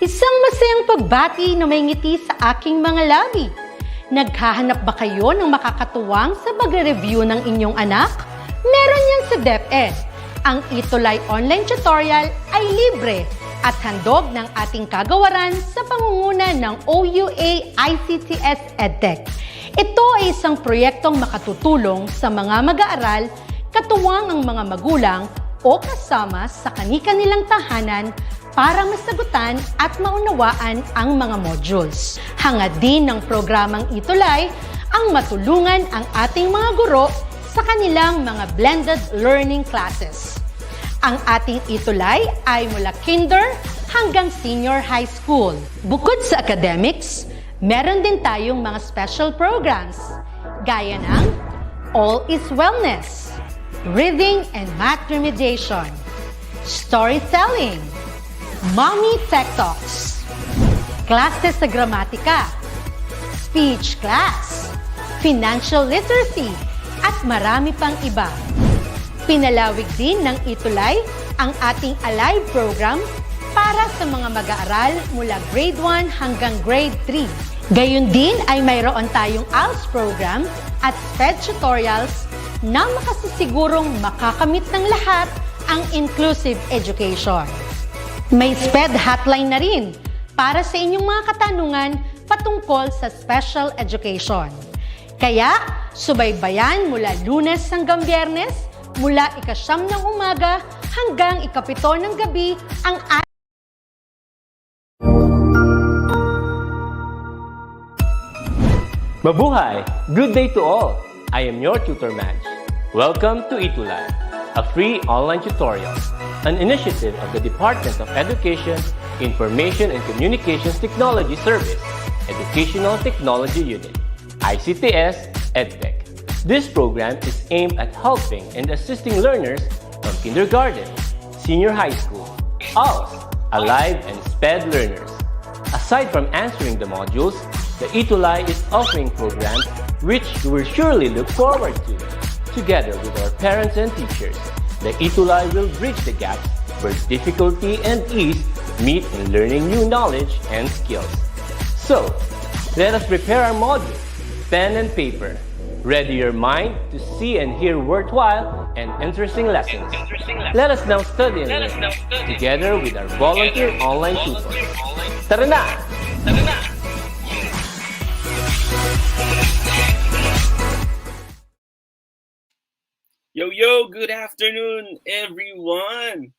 Isang masayang pagbati na may ngiti sa aking mga labi. Naghahanap ba kayo ng makakatuwang sa pagre-review ng inyong anak? Meron yan sa DepEd. Ang ETUlay online tutorial ay libre at handog ng ating kagawaran sa pangunguna ng OUA ICTS EdTech. Ito ay isang proyektong makatutulong sa mga mag-aaral, katuwang ang mga magulang o kasama sa kani-kanilang tahanan para masagutan at maunawaan ang mga modules. Hangad din ng programang ETUlay ang matulungan ang ating mga guro sa kanilang mga blended learning classes. Ang ating ETUlay ay mula kinder hanggang senior high school. Bukod sa academics, meron din tayong mga special programs gaya ng All is Wellness, Reading and Math Remediation, Storytelling, Mommy Tech Talks, Classes sa Gramatika, Speech Class, Financial Literacy, at marami pang iba. Pinalawig din ng ETUlay ang ating Alive program para sa mga mag-aaral mula grade 1 hanggang grade 3. Gayun din ay mayroon tayong ALS program at SPED tutorials na makasisigurong makakamit ng lahat ang inclusive education. May SPED hotline na rin para sa inyong mga katanungan patungkol sa special education. Kaya, subaybayan mula Lunes hanggang Biyernes, mula 9 ng umaga hanggang 7 ng gabi ang Mabuhay! Good day to all! I am your tutor Madge. Welcome to ETUlay, a free online tutorial, an initiative of the Department of Education, Information and Communications Technology Service, Educational Technology Unit, ICTS EdTech. This program is aimed at helping and assisting learners from kindergarten, senior high school, ALS, Alive, and SPED learners. Aside from answering the modules, the ETUlay is offering programs which you will surely look forward to. Together with our parents and teachers, the ETUlay will bridge the gap where difficulty and ease meet in learning new knowledge and skills. So, let us prepare our modules, pen and paper. Ready your mind to see and hear worthwhile and interesting lessons. Let us now study and learn together with our volunteer online tutors. Tara na! Yo, good afternoon, everyone!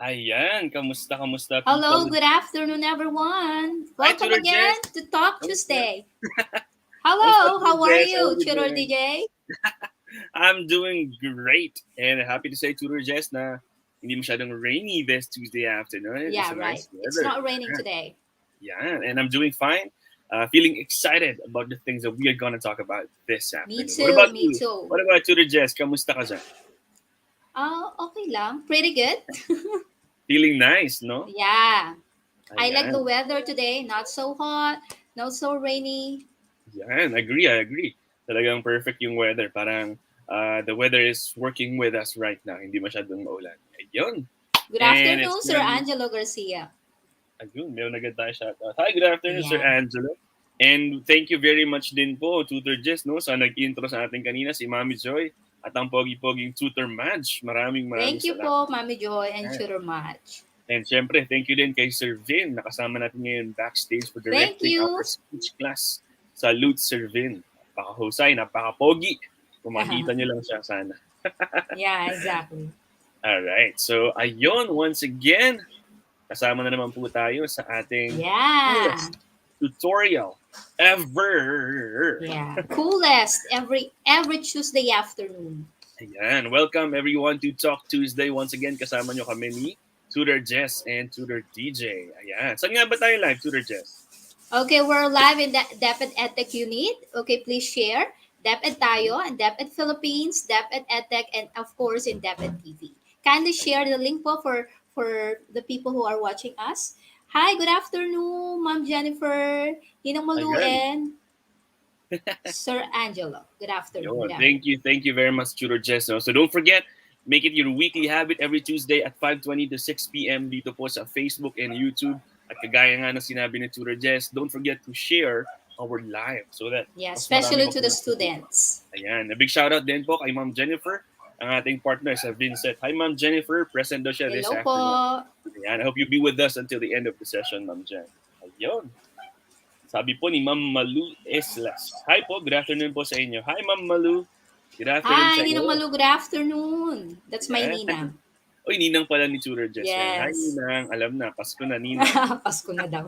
Ayan, kamusta? Hello, good afternoon, everyone. Welcome Tutor again Jess. to Talk Tuesday. Hello, how are you, Tutor DJ? I'm doing great, and happy to say, Tutor Jess, na hindi masyadong rainy this Tuesday afternoon. Yeah, It's a right. nice It's weather. not raining today. Yeah, and I'm doing fine. Feeling excited about the things that we are going to talk about this afternoon. Me too, What about me you? too. What about Tutor Jess? Kamusta ka dyan? Okay lang. Pretty good. Feeling nice, no? Yeah. I like Ayan. the weather today. Not so hot, not so rainy. Yan, I agree. Talagang perfect yung weather. Parang the weather is working with us right now. Hindi masyadong maulan. Ayun. Good And afternoon, it's Sir been- Angelo Garcia. Ayun, meron agad tayo shoutout. Hi, good afternoon, Yeah. Sir Angelo. And thank you very much din po, Tutor Jess, no, sa nag-intro sa atin kanina, si Mami Joy at ang pogi-poging Tutor Madge. Maraming Thank you salamat. po, Mami Joy and Yeah. Tutor Match. And syempre, thank you din kay Sir Vin. Nakasama natin ngayon backstage for Thank directing you. our speech class. Salute, Sir Vin. Napaka-husay, napaka-pogi. Kung makita niyo lang siya sana. Yeah, exactly. Alright, so ayun, once again, kasama na naman po tayo sa ating Yeah. coolest tutorial ever. Yeah. Coolest every Tuesday afternoon. Ayan, welcome everyone to Talk Tuesday. Once again, kasama nyo kami ni Tutor Jess and Tutor DJ. Ayan, saan nga ba tayo live, Tutor Jess? Okay, we're live in the DepEd EdTech Unit. Okay, please share. DepEd tayo, and DepEd Philippines, DepEd EdTech, and of course in DepEd TV. Kindly share the link po for the people who are watching us. Hi, good afternoon, Ma'am Jennifer, Ninang Malu, and Sir Angelo. Good afternoon. Yo, thank you very much, Tutor Jess. No? So don't forget, make it your weekly habit every Tuesday at 5:20 to 6 p.m. dito po sa Facebook and YouTube At kagaya nga ng sinabi ni Tutor Jess, don't forget to share our live so that Yeah, mas marami especially pa to po the nakikita. students. Ayan. A big shoutout din po kay Ma'am Jennifer, ang ating partner sa Vincent. Hi Ma'am Jennifer, present daw siya this Hello po. afternoon. Ayan. I hope you be with us until the end of the session, Ma'am Jen. Ayun. Sabi po ni Ma'am Malu Eslas. Hi po, good afternoon po sa inyo. Hi Ma'am Malu. Good afternoon Hi, sa Ninang inyo. Malu, good afternoon. That's my Ayan. Ninang. Uy, Ninang pala ni Tutor Jess. Yan. Hi Yes. Ninang. Alam na, Pasko na Ninang. Pasko na daw.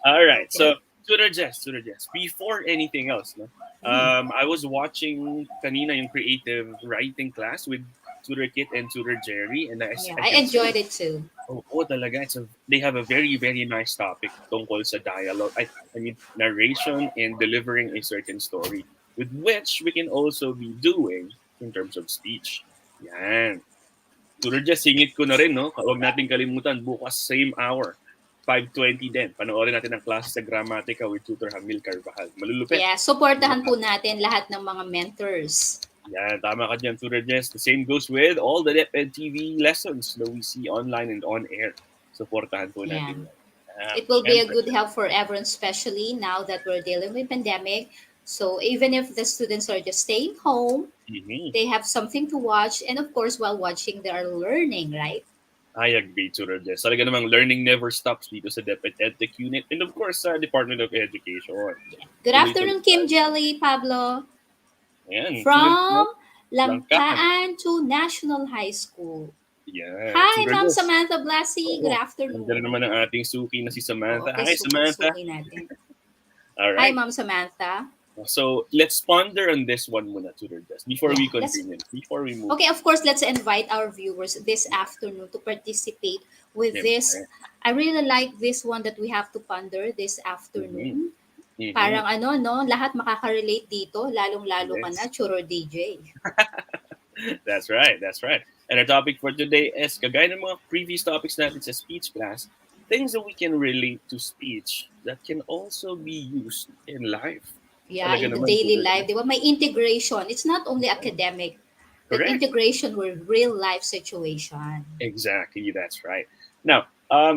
All right. Okay. So, Tutor Jess. Before anything else, no? I was watching kanina yung creative writing class with Tutor Kit and Tutor Jerry, and Yeah, I I can enjoyed see, it too. talaga. They have a very, very nice topic tungkol sa dialogue. I mean, narration and delivering a certain story, with which we can also be doing in terms of speech. Yan. Tutor Jess, singit ko na rin, no? Huwag natin kalimutan, bukas same hour. 5:20 din. Panoorin natin ang klase sa Gramatica with Tutor Hamil Carvajal. Malulupit. Yeah, supportahan po natin lahat ng mga mentors. Yan, tama ka dyan, Tutor Jess. The same goes with all the DepEd TV lessons that we see online and on air. Supportahan po Yeah. natin. It will be a good help for everyone, especially now that we're dealing with pandemic. So even if the students are just staying home, Mhm. they have something to watch, and of course, while watching, they are learning, right? I agree, Tutor Jess. Talaga namang learning never stops dito sa DepEd Edtech Unit and of course sa Department of Education. Good Tuloy-tuloy afternoon, tayo. Kim Jelly, Pablo. Ayan. From Langkaan. Langkaan to National High School. Yan. Hi, Tutor Ma'am Jess. Samantha Blasi. Good Oo. afternoon. Nandiyan na naman ang ating suki na si Samantha. Okay, Hi, Samantha. suki natin. All Hi, right. Ma'am Samantha. So, let's ponder on this one muna, Tutor Jess, before we Yeah, let's- continue, before we move. Okay, of course, let's invite our viewers this afternoon to participate with Siyempre. this. I really like this one that we have to ponder this afternoon. Mhm. Parang ano, no? Lahat makaka-relate dito, lalong-lalo ka Yes. na, Churro DJ. That's right, that's right. And our topic for today is, kagaya ng mga previous topics natin sa speech class, things that we can relate to speech that can also be used in life. Yeah, Talaga in the naman, daily Tutor life, di ba? May integration. It's not only academic, but Correct. integration with real life situation. Exactly, that's right. Now,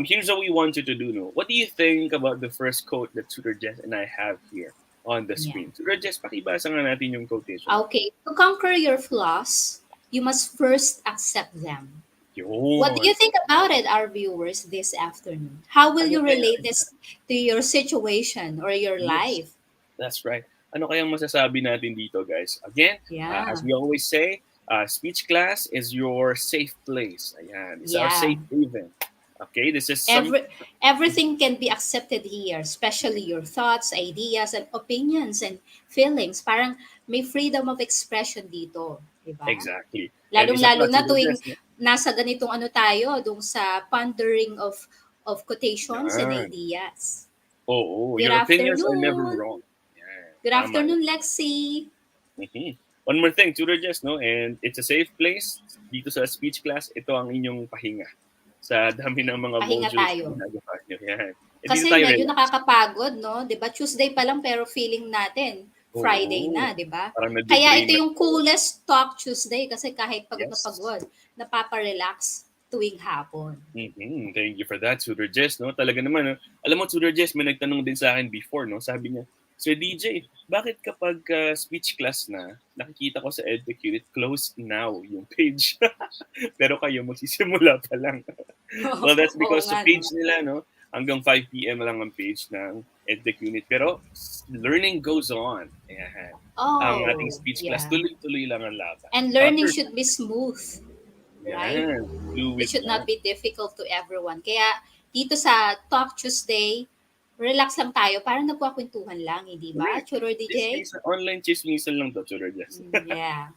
here's what we wanted to do. No? What do you think about the first quote that Tutor Jess and I have here on the screen? Tutor Jess, pakibasa nga natin yung quotation. Okay, to conquer your flaws, you must first accept them. Yun. What do you think about it, our viewers, this afternoon? How will you relate this to your situation or your Yes. life? That's right. Ano kayang masasabi natin dito, guys? Again, Yeah. as we always say, speech class is your safe place. Ayan. It's our Yeah. safe haven. Okay, this is some... Everything can be accepted here, especially your thoughts, ideas, and opinions and feelings. Parang may freedom of expression dito, di ba? Exactly. And Lalong-lalo isa pa, na Tutor tuwing Jess, nasa ganitong ano tayo, dung sa pondering of quotations and Yan. ideas. Oo, Good your opinions are afternoon. never wrong. Yan. Good Tama afternoon, Lexi. Mhm. One more thing, Tutor Jess, no? And it's a safe place. Dito sa speech class, ito ang inyong pahinga. Sa dami ng mga Pahinga modules tayo. na ginagawa nyo. Yan. Eh, Kasi dito tayo medyo relax. nakakapagod, no? 'Di ba? Tuesday pa lang pero feeling natin Friday Oo. na, 'di ba? Parang Kaya nag-drain ito na. yung coolest talk Tuesday kasi kahit pagod na Yes. pagod, napapa-relax tuwing hapon. Mhm. Thank you for that, Tutor Jess. No? Talaga naman, no? Alam mo, Tutor Jess, may nagtanong din sa akin before. No? Sabi niya, Sir DJ, bakit kapag speech class na, nakikita ko sa EdTech closed now yung page. Pero kayo, magsisimula pa lang. Well, that's because Oo sa nga, page no? nila, no, hanggang 5 p.m. lang ang page ng EdTech Unit. Pero learning goes on. Ayan. Oh, Ang ating speech class, yeah. tuloy-tuloy lang ang laban. And learning After- should be smooth, right? Yan. Do It with should not that. be difficult to everyone. Kaya dito sa Talk Tuesday, relax lang tayo. Parang nagkwakwentuhan lang, hindi ba? Correct. Churro DJ? Chismisan, online chismisan lang to, Tutor Jess. Yeah.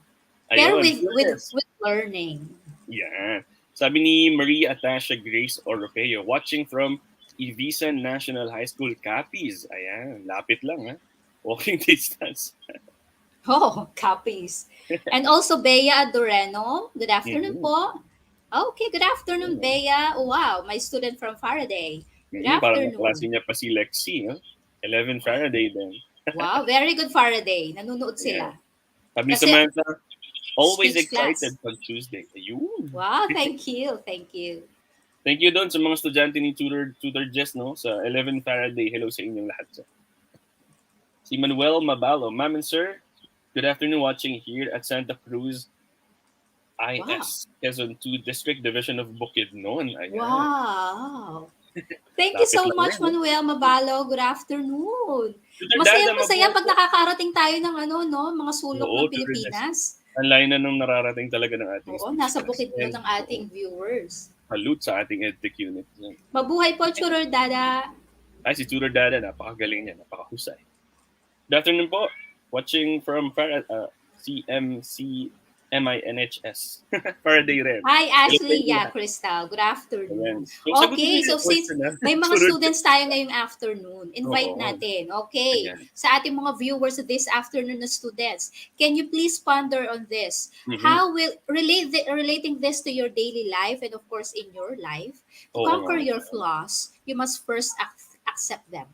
Pero Ayun, with learning. Yan. Sabi ni Maria Atasha Grace Oropeo, watching from Ibisan National High School, Capiz. Ayan, lapit lang, ha? Walking distance. Oh, copies. And also Bea Adoreno. Good afternoon Mhm. po. Okay, good afternoon, Bea. Wow, my student from Faraday. Good Parang afternoon. naklase niya pa si Lexi, no? 11 Faraday din. Wow, very good Faraday. Nanonood sila. Sabi ni Kasi- Samantha, always Speech class. excited pag Tuesday. Ayun. Wow, thank you. Thank you. Thank you doon sa mga estudyante ni Tutor Jess, no? Sa 11 Faraday. Hello sa inyong lahat. Si Manuel Mabalo. Ma'am and sir, good afternoon watching here at Santa Cruz Wow. IS, Quezon 2 District Division of Bukidnon. Ayan. Wow. Thank you Lapit so lang much, yan, no? Manuel Mabalo. Good afternoon. Tutor Dada, Masayang-masaya mabuhay pag po. nakakarating tayo ng mga sulok Oo, ng Tutor Jess. Pilipinas. Ang layo na nung nararating talaga ng ating Oo, speech nasa class. Bukidnon And ng ating viewers. salute sa ating EdTech unit. Mabuhay po, Churor Dada. Ay, si Tutor Dada, napakagaling niya, napakahusay. Good afternoon po. Watching from CMC MINHS. Faraday Red. Hi, Hello sa Ashley. inyo Yeah, lahat. Crystal. Good Ayan. afternoon. So, sagutin Okay, niyo so yung since question na. may mga Tutor students tayo ngayong afternoon, invite Oo. natin. Okay, Ayan. sa ating mga viewers this afternoon na students, can you please ponder on this? Mhm. How will relating this to your daily life and of course in your life, to Oo conquer nga. your flaws, you must first accept them.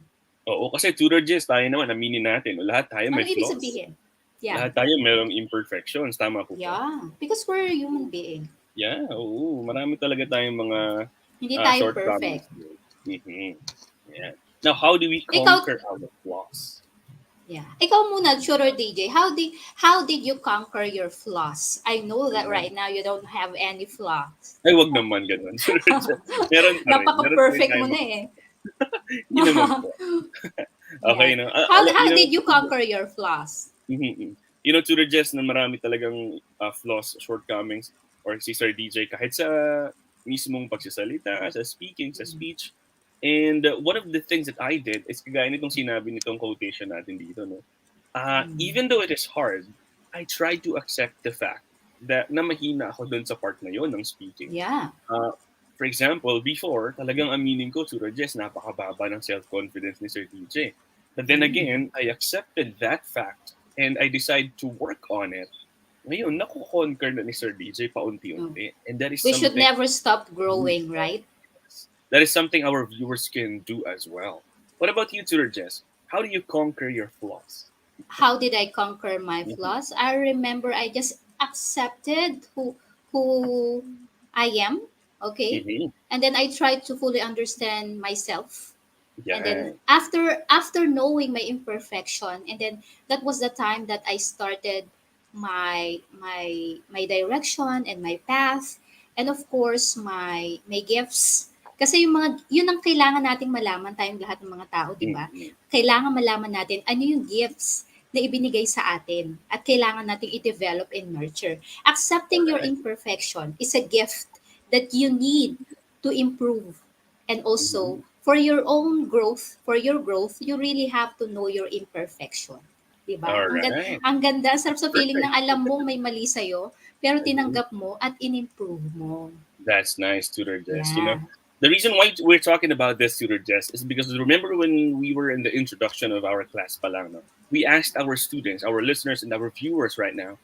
Oo, kasi Tutor Jess, tayo naman, aminin natin, lahat tayo Ano may ibig flaws. sabihin? Yeah. Lahat tayo mayroong imperfections. Tama po ba? Yeah, because we're a human being. Yeah, oo. Marami talaga tayong mga Hindi tayo shortcomings. perfect. Mhm. Yeah. Now, how do we Ikaw, conquer our flaws? yeah. Ikaw muna, Churro DJ, how did you conquer your flaws? I know that right now you don't have any flaws. Ay, wag naman ganun. Meron pa rin. Napaka-perfect mo na eh. Yun naman po. Okay, Yeah. no? How did you conquer your flaws? Mhm. You know, Tutor Jess, na marami talagang flaws, shortcomings, or si Sir DJ, kahit sa mismong pagsasalita, sa speaking, sa speech. And one of the things that I did is kagaya nitong sinabi nitong quotation natin dito, no? Even though it is hard, I try to accept the fact that na mahina ako dun sa part na yon ng speaking. Yeah. For example, before, talagang aminin ko, Sir Jess, napakababa ng self-confidence ni Sir DJ. But then again, I accepted that fact and I decide to work on it. Ngayon, nakukonquer na ni Sir DJ paunti-unti. And that is We should something, never stop growing, right? that is something our viewers can do as well. What about you, Sir Jess? How do you conquer your flaws? How did I conquer my flaws? I remember I just accepted who I am, okay? Mhm. And then I tried to fully understand myself. And then Yeah. after knowing my imperfection, and then that was the time that I started my direction and my path, and of course my gifts. Kasi yun ang kailangan nating malaman, tayong lahat ng mga tao, di ba? Mhm. Kailangan malaman natin ano yung gifts na ibinigay sa atin at kailangan nating i-develop and nurture. Accepting your Correct. imperfection is a gift that you need to improve. And also, for your own growth, you really have to know your imperfection. Diba? Alright. Ang ganda, sarap sa feeling Perfect. ng alam mong may mali sa'yo, pero tinanggap mo at in-improve mo. That's nice, Tutor Jess. You know, Yeah. the reason why we're talking about this, Tutor Jess, is because remember when we were in the introduction of our class pa lang, no? We asked our students, our listeners, and our viewers right now,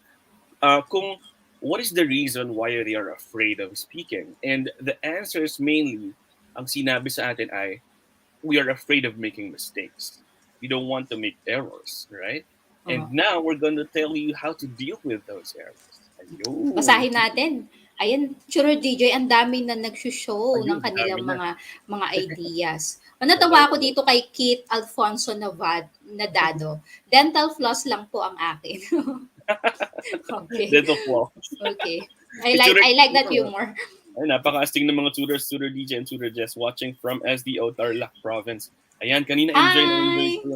kung what is the reason why they are afraid of speaking? And the answer is mainly, ang sinabi sa atin ay, we are afraid of making mistakes. We don't want to make errors, right? And Oh. now we're going to tell you how to deal with those errors. Ayun. Basahin natin. Ayan, Churro DJ, ang dami na nagsushow Ayun, ng kanilang dami na. mga ideas. Natawa ako dito kay Kit Alfonso Nadado. Dental floss lang po ang akin. Okay. Dental floss. Okay. I like that humor. Ay, napaka-astig ng mga tutors, Tutor DJ and Tutor Jess watching from SDO Tarlac Province. Ayan, kanina enjoy ko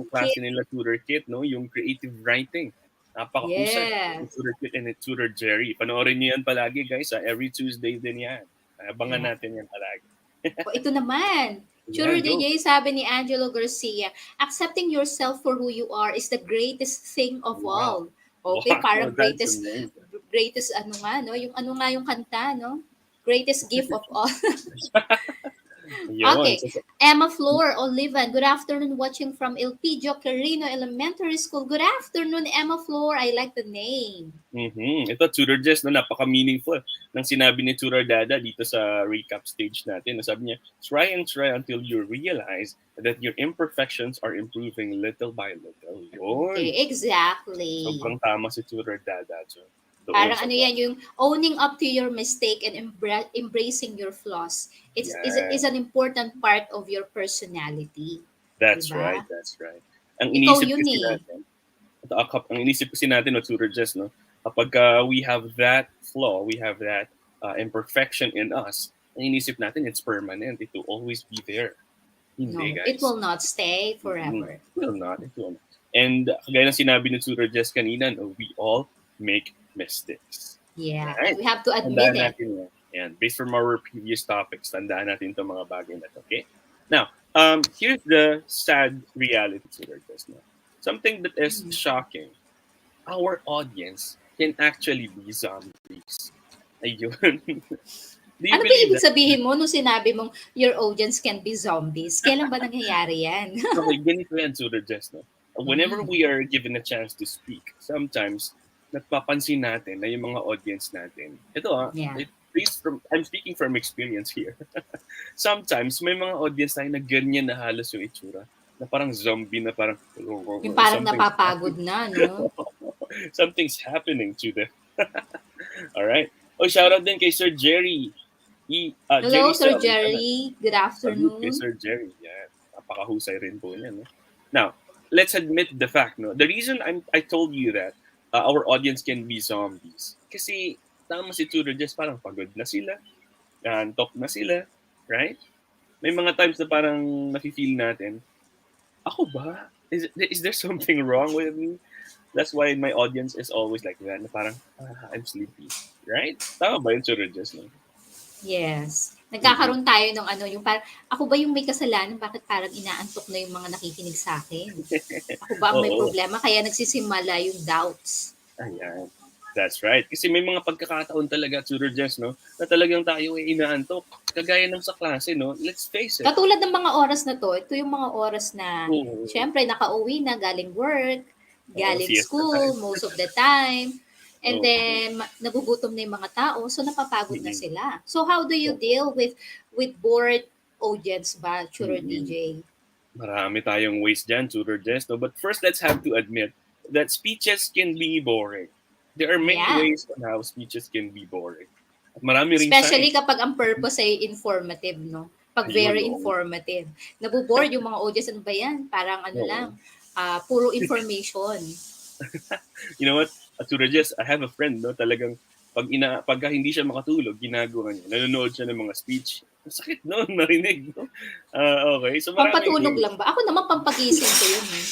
yung klase Kit. nila, Tutor Kit, no? Yung creative writing. Napaka-husay. Yes. Tutor Kit and Tutor Jerry. Panoorin niyo yan palagi, guys. Every Tuesday din yan. Abangan natin yan palagi. O, ito naman. Churro DJ, sabi ni Angelo Garcia, accepting yourself for who you are is the greatest thing of all. Okay, Wow, parang that's greatest ano nga, no? Yung ano nga yung kanta, no? Greatest gift of all. Yun. Okay. Emma Flor Olivan, good afternoon, watching from Elpidio Carino Elementary School. Good afternoon, Emma Flor. I like the name. Ito, Tutor Jess, no, napaka-meaningful ng sinabi ni Tutor Dada dito sa recap stage natin. Sabi niya, try and try until you realize that your imperfections are improving little by little. Yun. Okay, exactly. Sobrang tama si Tutor Dada. So, Doon Parang sa ano yan, yung owning up to your mistake and embracing your flaws. Is Yan. an important part of your personality. Di That's right, ba? that's right. Ang Ikaw inisip yun kasi eh. natin, ang inisip kasi natin, no, Tutor Jess, no, kapag we have that flaw, we have that imperfection in us, ang inisip natin, it's permanent. It will always be there. Hindi, No, it guys. will not stay Mm, forever. it will not. It will not. And kagaya ng sinabi ni Tutor Jess kanina, no, we all make mistakes. Yeah, and Right? we have to admit Tandaan it. natin yan. And based from our previous topics, tandaan natin itong mga bagay na to. Okay? Now, here's the sad reality, Tutor Jess. No? Something that is Mm. shocking. Our audience can actually be zombies. Ayun. Do you Ano ba believe ibig that? sabihin mo nung sinabi mong your audience can be zombies? Kailan ba nangyayari yan? Okay, ganito yan, Tutor Jess. No? Whenever Mm. we are given a chance to speak, sometimes napapansin natin na yung mga audience natin, ito Yeah. I'm speaking from experience here. Sometimes may mga audience tayo na ganyan na halos yung itsura. Na parang zombie na parang Yung parang something's napapagod happening. na, no? Something's happening to them. All right. Oh, shout out din kay Sir Jerry. Hello, Jerry Sir Sell. Jerry. Good Salute kay afternoon. Sir Jerry. Yeah, napakahusay rin po niya. No? Now, let's admit the fact. No, the reason I told you that our audience can be zombies. Kasi tama si Tudor Jess, parang pagod na sila, antok na sila, right? May mga times na parang nafe-feel natin, ako ba? Is there something wrong with me? That's why my audience is always like that. Na parang, I'm sleepy. Right? Tama ba yun, Tudor Jess? No? Yes. Nagkakaroon tayo ng ano, yung parang, ako ba yung may kasalanan? Bakit parang inaantok na yung mga nakikinig sa akin? Ako ba ang may Oo. problema? Kaya nagsisimula yung doubts. Ayan. That's right. Kasi may mga pagkakataon talaga, Tudor Jess, no? Na talagang tayo ay inaantok. Kagaya ng sa klase, no? Let's face it. Katulad ng mga oras na to, ito yung mga oras na, Oo. syempre, nakauwi na, galing work, galing Siesta school, time. most of the time. And Oo. then, nagugutom na yung mga tao, so napapagod na Mhm. sila. So how do you deal with bored audience ba, Churro Mhm. DJ? Marami tayong ways dyan, Tudor Jess, no? But first, let's have to admit that speeches can be boring. There are many Yeah. ways on how speeches can be boring. At marami ring Especially signs. kapag ang purpose ay informative, no? Pag Ayun, very oo. informative. Nabuboard yung mga audience, ano ba yan? Parang ano Oo. lang, puro information. You know what? Tudor Jess, I have a friend, no? Talagang pagka hindi siya makatulog, ginagawa niya. Nanonood siya ng mga speech. Ang sakit, no? Narinig, no? Okay. So maraming Pampatulog ways. lang ba? Ako naman pampagising ko yun. Eh.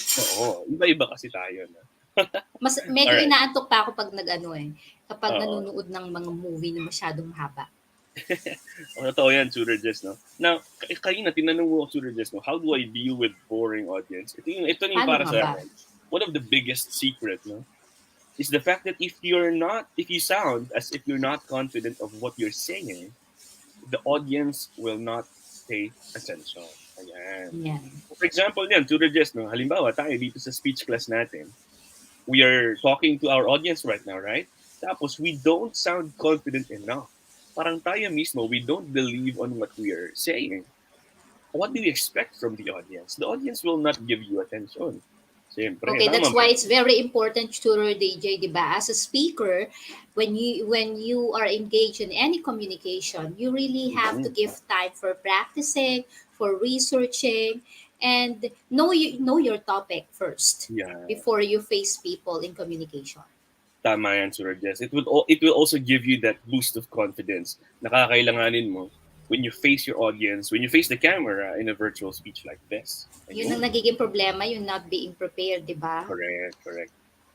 Oo. Iba-iba kasi tayo, no? Mas medyo Alright. inaantok pa ako pag nag-ano eh. Kapag Oo. nanonood ng mga movie na masyadong haba. Totoo yan, Tudor Jess, no? Now, kanina tinanong mo ako, Tudor Jess, no? How do I deal with boring audience? Ito yung Paano para nga sa ba? akin. One of the biggest secret, no? Is the fact that if you sound as if you're not confident of what you're saying, the audience will not pay attention. Ayan. Yan. For example yan, Tudor Jess, no? Halimbawa, tayo dito sa speech class natin, we are talking to our audience right now, right? Tapos, we don't sound confident enough. Parang tayo mismo, we don't believe on what we are saying. What do you expect from the audience? The audience will not give you attention. Siyempre, Okay, that's tama why ba? it's very important, Churro DJ, di ba? As a speaker, when you are engaged in any communication, you really have to give time for practicing, for researching, and know your topic first Yeah. before you face people in communication. Tama yan, Sir Jess. It will also give you that boost of confidence na kakailanganin mo when you face your audience, when you face the camera in a virtual speech like this. Yun ang nagiging problema, yung not being prepared, di ba? Correct.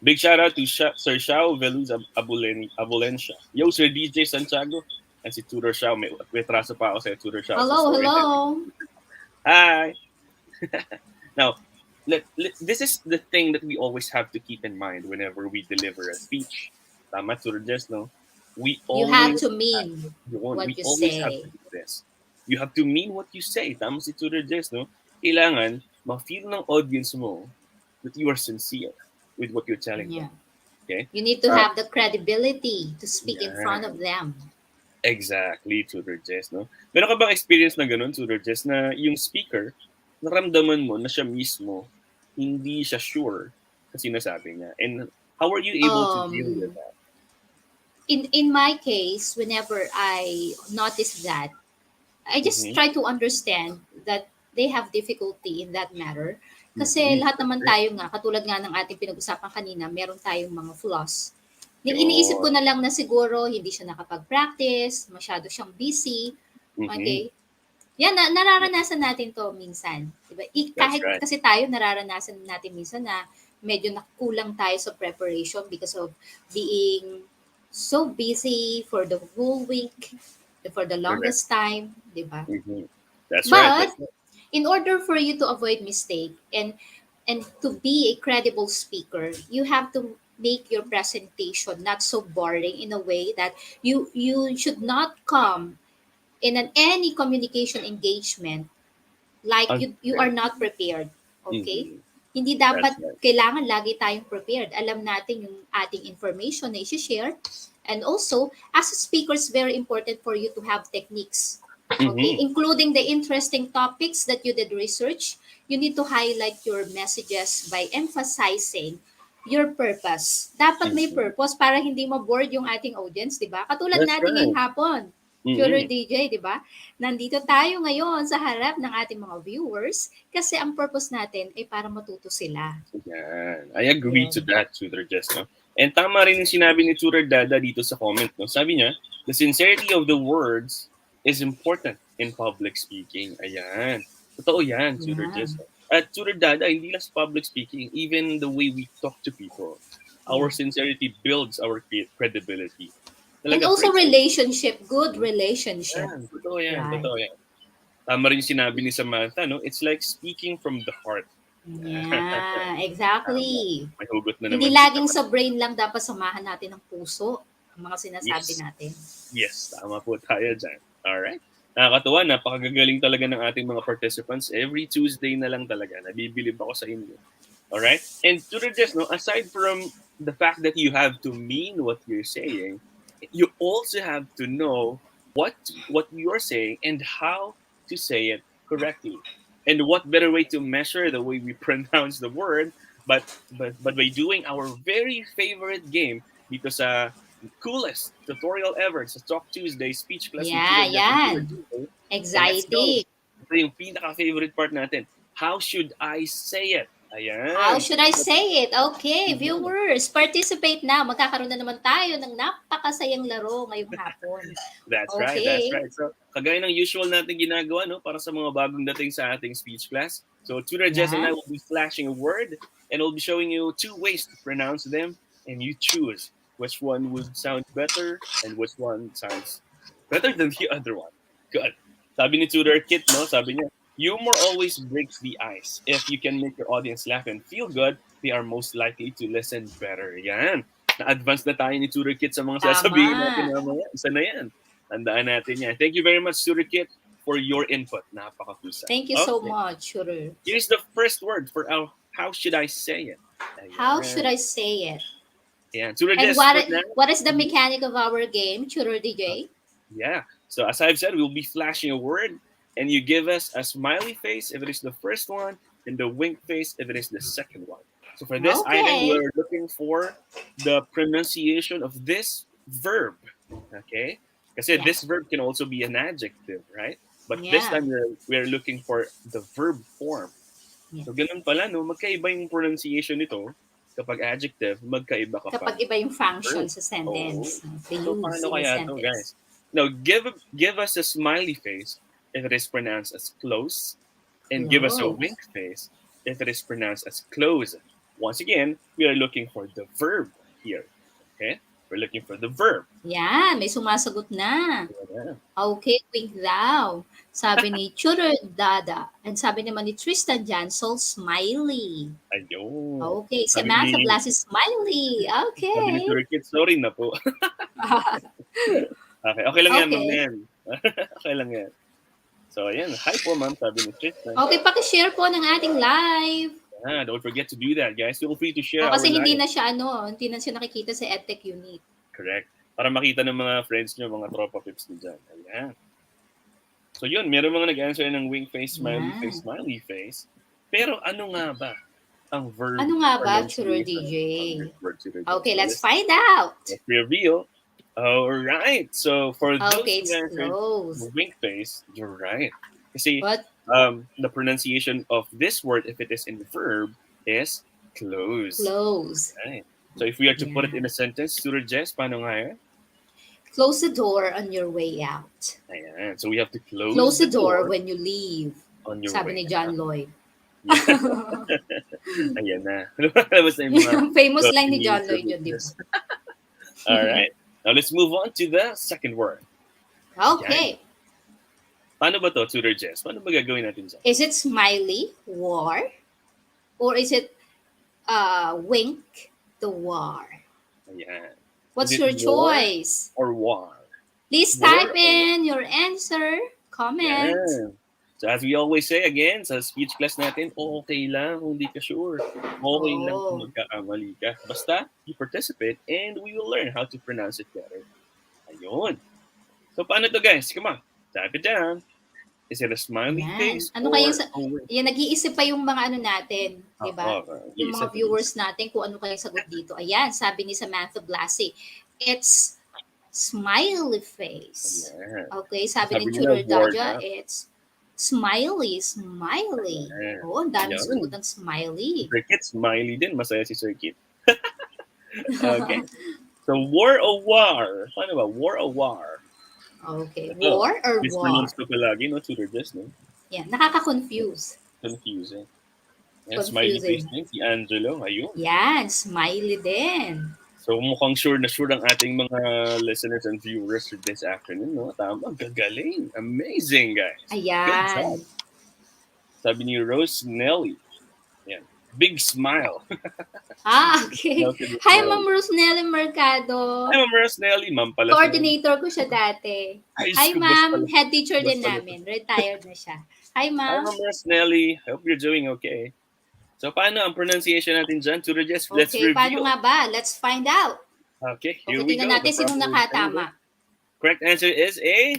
Big shout out to Sir Xiao Veluz Abulencia. Yo, Sir DJ Santiago. And si Tudor Xiao. May traso pa ako sa Tudor Xiao. Hello. Hi. Now, this is the thing that we always have to keep in mind whenever we deliver a speech. Tama, Tudor Jess, no? You have to mean what we you always say. have to do this. You have to mean what you say. Tama si Tudor Jess, no? Kailangan ma-feel ng audience mo that you are sincere with what you're telling them. Okay? You need to have the credibility to speak in Yeah. front of them. Exactly, Tudor Jess, no? Meron ka bang experience na ganun, Tudor Jess, na yung speaker, naramdaman mo na siya mismo, hindi siya sure sa sinasabi niya? And how are you able to deal with that? in my case, whenever I notice that, I just Mm-hmm. try to understand that they have difficulty in that matter. Kasi Mm-hmm. lahat naman tayo nga, katulad nga ng ating pinag-usapan kanina, meron tayong mga flaws. Iniisip ko Yun. na lang na siguro hindi siya nakapag-practice, masyado siyang busy, Mm-hmm. okay? Yan, nararanasan natin to minsan. Diba? That's Kahit right. kasi tayo, nararanasan natin minsan na medyo nakulang tayo sa preparation because of being so busy for the whole week, for the Correct. longest time, di ba? Mm-hmm. That's right. But That's right. in order for you to avoid mistake and to be a credible speaker, you have to make your presentation not so boring in a way that you should not come in any communication engagement like you are Unprepared. not prepared. Okay? Mm-hmm. Hindi That's dapat right. kailangan lagi tayong prepared. Alam natin yung ating information na i-share. And also, as a speaker, it's very important for you to have techniques. Okay? Mm-hmm. Including the interesting topics that you did research. You need to highlight your messages by emphasizing your purpose. Dapat may Mm-hmm. purpose para hindi ma-board yung ating audience, di ba? Katulad That's natin right. ngayong hapon. Tutor Mm-hmm. DJ, di ba? Nandito tayo ngayon sa harap ng ating mga viewers kasi ang purpose natin ay para matuto sila. Yan. I agree to Yes. that, Tutor Jess. No? And tama rin yung sinabi ni Tutor Dada dito sa comment. No? Sabi niya, the sincerity of the words is important in public speaking. Ayan. Totoo yan, Tutor Yeah. Jess. At Tutor Dada, hindi lang sa public speaking, even the way we talk to people, our Yeah. sincerity builds our credibility. And Talaga, also for example, relationship, good relationship. yan, totoo yan, Right. totoo yan. Tama rin yung sinabi ni Samantha, no? It's like speaking from the heart. Yeah, Tama. exactly. May hugot na Hindi naman si laging Samantha. sa brain lang dapat samahan natin ng puso ang mga sinasabi Yes. natin. Yes, tama po tayo dyan. Alright. Nakakatuwa, napakagagaling talaga ng ating mga participants. Every Tuesday na lang talaga. Nabibilib ako sa inyo. Alright? And to the just, no, aside from the fact that you have to mean what you're saying, you also have to know what you're saying and how to say it correctly. And what better way to measure the way we pronounce the word but by doing our very favorite game dito sa coolest tutorial ever sa Talk Tuesday speech class with Yeah, Tutor Jeff and Tutor yan. Tuesday. So let's go. Exciting. Ito yung pinaka-favorite part natin. How should I say it? Ayan. How should I say it? Okay, viewers, participate na. Magkakaroon na naman tayo ng napakasayang laro ngayong hapon. That's right, Okay. that's right. So, kagaya ng usual natin ginagawa, no, para sa mga bagong dating sa ating speech class. So, Tutor Jess and I Yeah. will be flashing a word and we'll be showing you two ways to pronounce them and you choose which one would sound better and which one sounds better than the other one. Good. Sabi ni Tutor Kit, no, sabi niya, humor always breaks the ice. If you can make your audience laugh and feel good, they are most likely to listen better. Yan. Na-advance na tayo ni Tutor Kit sa mga Tama. sasabihin natin mamaya. Isa na yan. Tandaan natin yan. Thank you very much, Tutor Kit, for your input. Napakakusay. Thank you so Okay. much, Shooter. Here's the first word for our how should I say it? Ayan. How should I say it? Ayan. Tutor And Jess, right now, what is the mechanic of our game, Shooter DJ? yeah. So as I've said, we'll be flashing a word and you give us a smiley face if it is the first one and the wink face if it is the second one. So for this item, Okay. we're looking for the pronunciation of this verb. Okay? Kasi Yeah. this verb can also be an adjective, right? But this Yeah. time we're looking for the verb form. Yeah. So ganun pala, no? Magkaiba yung pronunciation nito. Kapag adjective, magkaiba Kapag kapag iba yung function verb. sa sentence. The So use paano in a kaya to, sentence. guys? Now, give us a smiley face if it is pronounced as close, and give us a Close. wink face if it is pronounced as close. Once again, we are looking for the verb here. Okay? We're looking for the verb. Yan, may sumasagot na. Yeah. Okay, wink daw. Sabi ni Churro Dada. And sabi naman ni Tristan Jansol, smiley. Ayun. Okay, Sabi Samantha ni- Blas is smiley. Sabi ni Okay. Sir Kit, sorry na po. Okay lang yan, Okay. ma'am yan. Okay lang yan. So, ayan. Hi po, ma'am. Sabi ni Tristan. Okay, pakishare po ng ating live. Don't forget to do that, guys. Feel free to share Kasi our hindi live. na siya hindi na siya nakikita sa EdTech Unit. Correct. Para makita ng mga friends nyo, mga tropa pips nyo dyan. Ayan. So yun, meron mga nag-answer ng wink face, smiley Yeah. face, smiley face. Pero ano nga ba ang verb? Ano nga ba, pronunciation Churro DJ? of this word, Churro DJ? Okay, So let's find out. let's reveal All right. So for those Okay, who it's answered close. wink face, you're right. Kasi But the pronunciation of this word, if it is in the verb, is close. close. Right. So if we are to put it Yeah. in a sentence, Tutor Jess, paano nga yan? Close the door on your way out. Ayan. So we have to close Close the the door door when you leave. on your Sabi way ni out. John Lloyd. Yeah. Ayan na. Lumalabas na yung mga Famous line ni news John Lloyd yun, di ba? All right. Now let's move on to the second word. Ayan. Okay. Paano ba to, Tutor Jess? Paano ba gagawin natin dyan? Is it smiley, war? Or is it wink, the war? Ayan. What's Is it your war choice? or war? Please War type or in your answer. Comment. Yan. So as we always say again, sa speech class natin, okay lang kung di ka sure. Okay lang kung Oh. magkakamali ka. Basta, you participate and we will learn how to pronounce it better. Ayun. So paano to guys? Come on. Type it down. Is it a smiley Yan. face Ano or kayang sa... a wink? Yan, nag-iisip pa yung mga ano natin, di ba? Yung mga viewers natin kung ano kayang sagot dito. Ayan, sabi ni Samantha Blasi, it's smiley face. Ayan. Okay, sabi ni Sabi Tudor nila, war Daja, na. it's smiley. Ayan. Oo, ang daming Ayan. sagot ng smiley. Sir Kit, smiley din. Masaya si Sir Kit. Okay. So, war or war? Paano ba? War or war? Okay, Ito, war or war? mispronounce ko palagi, no? Tutor Jess, no? Yan, nakaka-confuse. Confusing. Yan, smiley Confusing. face din. Si Angelo, ayun. Yan, smiley din. So, mukhang sure na sure ang ating mga listeners and viewers for this afternoon, no? Tama, gagaling. Amazing, guys. Good job. Ayan. Sabi ni Rose Nelly. Yan. Big smile. Okay. Noted Hi, well. Ma'am Rosnelly Mercado. Hi, Ma'am Rose Nelly. Ma'am pala siya. Coordinator ko siya dati. Ay, Hi, scoop, ma'am. boss pala. Head teacher Boss din pala. namin. Retired na siya. Hi, Hi, ma'am. Ma'am Rose Nelly. Hope you're doing okay. So, paano ang pronunciation natin dyan? Tutor Jess, let's Okay, review. paano nga ba? Let's find out. Okay, Okay, here we go. tingnan natin The sinong proper nakatama. Correct answer is A.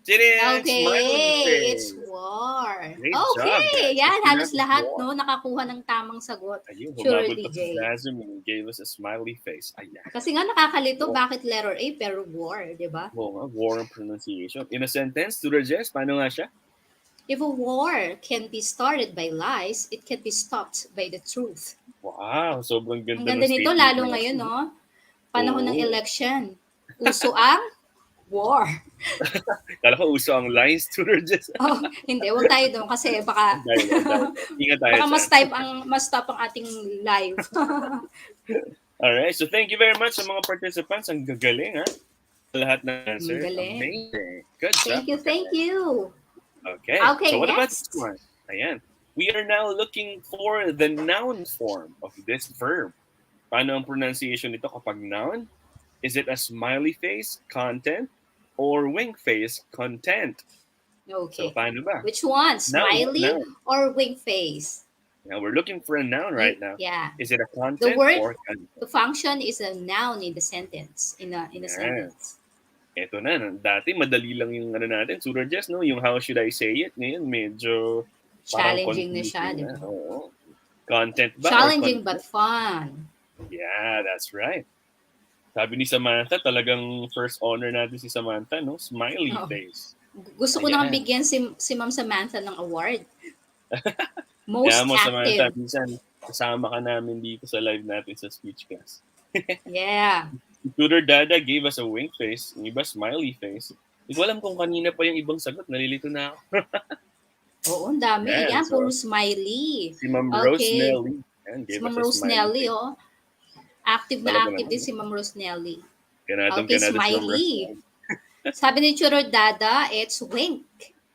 Okay, Smiley face. it's war. Great job, Okay, guys. yan. It's Halos not lahat, war. no, nakakuha ng tamang sagot. Ayun, Sure, humabol pa DJ. si Lazim and gave us a smiley face. Ayan. Kasi nga nakakalito, War. bakit letter A pero war, di ba? Oo nga, war ang pronunciation. In a sentence, Tutor Jess, paano nga siya? If a war can be started by lies, it can be stopped by the truth. Wow, sobrang Ang ganda ganda ng nito, statement lalo natin. ngayon, no? Panahon ng Oo. election. Uso ang war. Kala ko uso ang lines, Tutor Jess. Oh, hindi, wag tayo doon kasi baka Dahil. Ingat tayo baka dyan. mas stop ang ating live. Alright, so thank you very much sa mga participants. Ang gagaling, ha? Lahat ng answer. Ang galing. Amazing. Good job. Thank you. Okay. Okay, So what about next. this one? Ayan. We are now looking for the noun form of this verb. Paano ang pronunciation nito kapag noun? Is it a smiley face, content, or wink face, content? So Okay. paano ba? Which one? Smiley Noun. or wink face? Now we're looking for a noun right now. Yeah. Is it a content word- or content? The function is a noun in the sentence. In a Yeah. sentence. Ito na. Dati madali lang yung ano natin, Tutor Jess, no? Yung how should I say it? Ngayon medyo parang Challenging na siya, confusing di ba? Oo. Content ba? or Challenging content? but fun. Yeah, that's right. Sabi ni Samantha, talagang first honor natin si Samantha, no? Smiley Oo. face. Gusto ko Ayan. nang bigyan si Ma'am Samantha ng award. Most Kaya mo, Samantha, active. minsan kasama ka namin dito sa live natin sa speech class. Yeah. Tutor Dada gave us a wink face, yung iba smiley face. Hindi ko alam kung kanina pa yung ibang sagot, nalilito na ako. Oo, ang dami. Yeah, Yan, so- puro smiley. Si Ma'am Okay. Rose Nelly. Ayan, Si gave Ma'am us a Rose smiley Nelly, face. oh. Active na Talaga active naman. din si Ma'am Rose Nelly. Ganadong Okay, ganado si Ma'am Rose smiley. Nelly. Sabi ni Churro Dada, it's wink.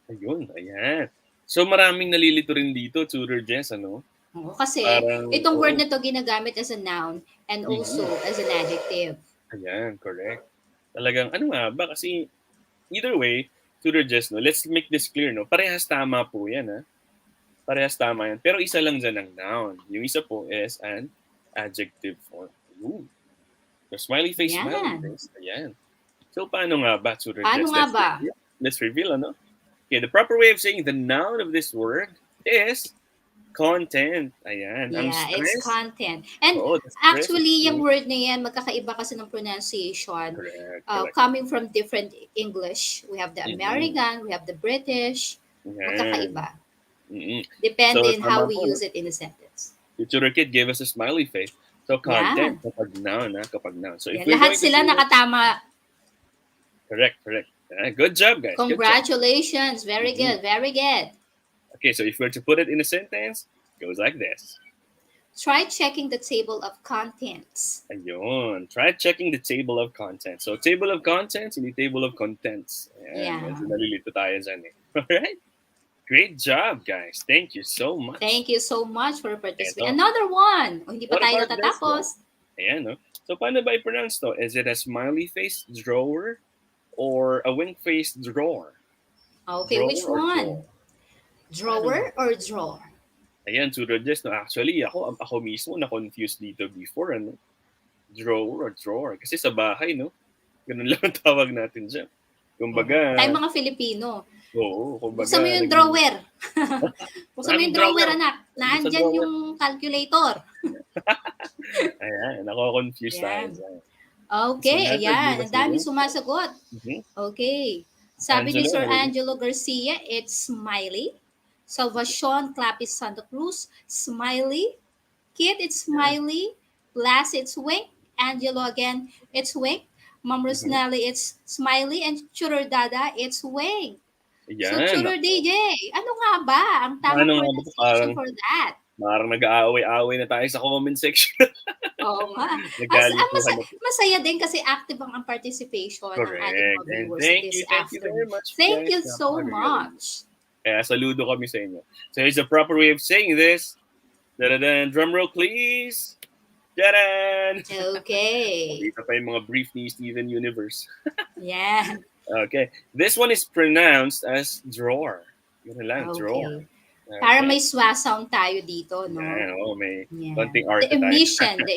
Ayun, ayan. So maraming nalilito rin dito, Tutor Jess, ano? Oo, kasi Parang, itong oo. word na to ginagamit as a noun and also as an adjective. Ayan, correct. Talagang, ano nga ba? Kasi, either way, Tutor Jess, no, let's make this clear, no? Parehas tama po yan, ha? Parehas tama yan. Pero isa lang dyan ang noun. Yung isa po is an adjective form. Ooh. So, smiley face, Ayan. smiley face. Ayan. So, paano nga ba, Tutor Paano Jess? nga ba? Let's reveal, ano? Okay, the proper way of saying the noun of this word is content. Ayan. Ang Yeah, it's stress. content. And Oo, the stress is actually, yung true. word na yan, magkakaiba kasi ng pronunciation. Correct, correct. Coming from different English. We have the Mm-hmm. American, we have the British. Yan. Magkakaiba. Mm-hmm. So, Depende on how tama we po, no? use it in a sentence. The tutor kid gave us a smiley face. So, Yeah. content, kapag noun, kapag noun. So, if Yan. we're Lahat going to sila say that, nakatama. correct, correct. Good job, guys. Good job. Congratulations. Very Mhm. good. Very good. Okay, so if we're to put it in a sentence, it goes like this. Try checking the table of contents. Ayun. Try checking the table of contents. So, table of contents, hindi table of contents. Ayan. Yeah. Medyo nalilito tayo dyan eh. Alright? Great job, guys. Thank you so much. Thank you so much for participating. Eto. Another one. O, hindi pa What tayo about this natatapos. Ayan, no? So, paano ba i-pronounce to? Is it a smiley face drawer or a wink face drawer? Okay, Drawer which or one? Drawer or drawer? Ayan, Tutor Jess, no? Actually, ako mismo na-confused dito before, ano? Drawer or drawer. Kasi sa bahay, no? Ganun lang ang tawag natin dyan. Kumbaga, Tayo mga Filipino. oo, kumbaga. Buksan mo yung drawer. Buksan mo Anong yung drawer, drawer? anak. Naandyan drawer. yung calculator. Ayan, nako-confused tayo Ayan. dyan. Okay, Samantha, ayan. give us Ang daming a sumasagot. Mhm. Okay. Sabi ni Angelo, Sir ano yun? Angelo Garcia, it's smiley. Salvacion Clapis Santa Cruz, smiley. Kid, it's smiley. Blas, it's wink. Angelo again, it's wink. Ma'am Rosnelli, it's smiley. And Churur Dada, it's wink. So, Ayan. Churur DJ, ano nga ba ang tamang Ano nga ba? pronunciation Parang- for that? Parang nag-aaway-aaway na tayo sa comment section. Oo nga. Nagkalituhan na po. Masaya din kasi active ang participation ng ating Correct. mga And viewers thank this you very afternoon. much. Thank guys. you so Napakagaling. much. Kaya saludo kami sa inyo. So here's the proper way of saying this. Da-da-dan. Drum roll, please. Da-dan! Okay. Dito pa yung mga brief ni Steven Universe. Yan. Okay. This one is pronounced as drawer. Yun lang, drawer. Okay. Para may swa sound tayo dito, no? Ayan, may Yeah. konting art The tayo.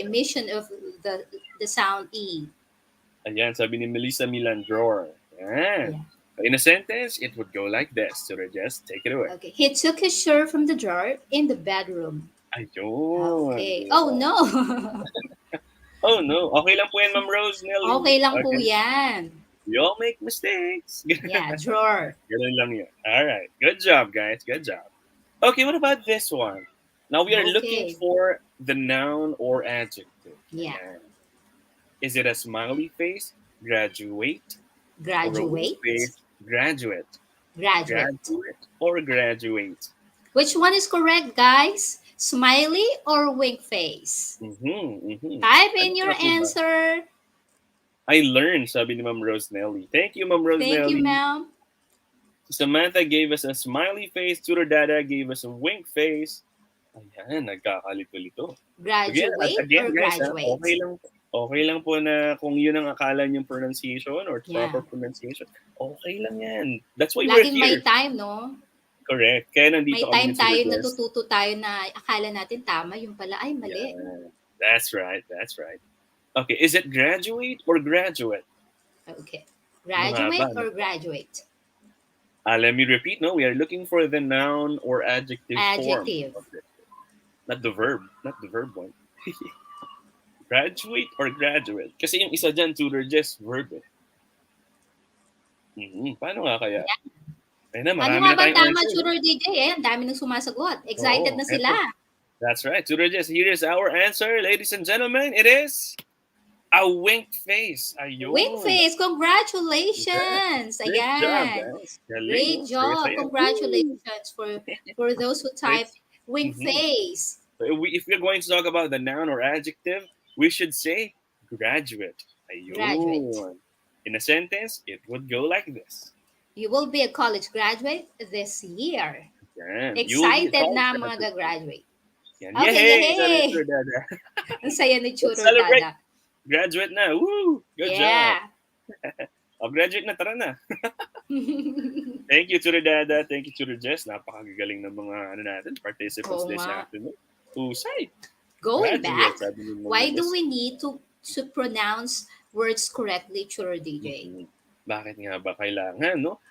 emission of the sound E. Ayan, sabi ni Melissa Milan, drawer. Ayan. In a sentence, it would go like this. So just take it away. Okay. He took his shirt from the drawer in the bedroom. Ayun. Okay. Oh, no. Oh, no. Okay lang po yan, Ma'am Rose, Nelly. Okay lang po yan. We all make mistakes. Yeah, drawer. Ganun lang yun. All right. Good job, guys. Good job. Okay, what about this one? Now we are looking for the noun or adjective. Yeah. Ayan. Is it a smiley face? Graduate? Graduate. Or a wink face? Graduate. Graduate. Graduate or graduate? Which one is correct, guys? Smiley or wink face? Type in your answer. I learned, sabi ni Ma'am Rose Nelly. Thank you, Ma'am Rose Thank Nelly. you, ma'am. Samantha gave us a smiley face. Tutor Dada gave us a wink face. Ayan, nagkakalito-lito. Graduate Again, or guys, graduate? okay lang po na kung yun ang akala niyong pronunciation or Yeah. proper pronunciation. Okay lang yan. That's why we're Laging may here. time, no? Correct. Kaya nandito May time kami tayo, sa West. natututo tayo na akala natin tama, yung pala ay mali. Yeah. That's right. That's right. Okay, is it graduate or graduate? Okay. Graduate Mahaba, no? or graduate? Let me repeat, no? We are looking for the noun or adjective Adjective. form. Of it. Not the verb. Not the verb one. Graduate or graduate? Kasi yung isa dyan, tutor, just verb eh. Paano nga kaya? Yeah. Ayun na, Ano marami nga na ba tayong tama, answer. Tutor DJ? Eh, ang dami nang sumasagot. Excited Oo, na sila. That's right. Tutor Jess, here is our answer. Ladies and gentlemen, it is a wink face. Ayun. Wink face, congratulations! Great job, Ayan. guys. Galing, Great no? job. Saya-saya. Congratulations for those who type wink face. So if we're going to talk about the noun or adjective, we should say graduate. Ayun. Graduate. In a sentence, it would go like this. You will be a college graduate this year. Yan. Excited na mga graduate. Yan. Okay, Yay! yay! Sabi ni Dada. Ang saya ni Churro Celebrate. Dada. Graduate na. Woo! Good Yeah. job. Graduate na. Tara na. Thank you, Churro Dada. Thank you, Churro Jess. Napakagaling ng mga participants Oo this nga. afternoon. Usay. Going Graduate, back, sabi ni Ma'am why Jess. do we need to pronounce words correctly, Churro DJ? Bakit nga ba kailangan, no?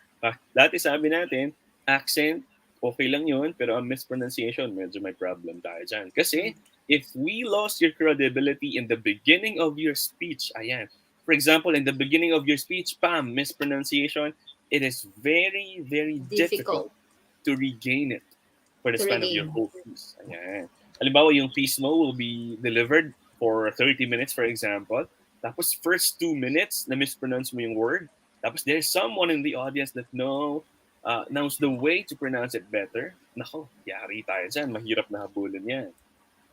Dati sabi natin, accent okay lang yun, pero ang mispronunciation, medyo may problem tayo dyan. Kasi, if we lost your credibility in the beginning of your speech, ayan, for example, in the beginning of your speech, pam, mispronunciation, it is very, very Difficult difficult to regain it for the to span of your regain. whole piece. Ayan. Halimbawa, yung piece mo will be delivered for 30 minutes, for example. Tapos, first 2 minutes, na mispronounce mo yung word. Tapos, there's someone in the audience that knows the way to pronounce it better. Nako, yari tayo dyan. Mahirap na habulin yan.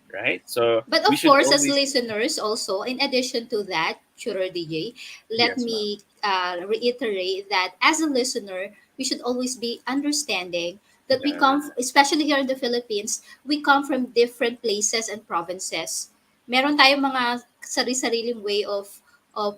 Right? So, But we of should course, as always... listeners, also, in addition to that, Churro DJ, let Yes, ma'am. me reiterate that as a listener, we should always be understanding that we Yeah. come, especially here in the Philippines, we come from different places and provinces. Meron tayong mga sari-sariling way of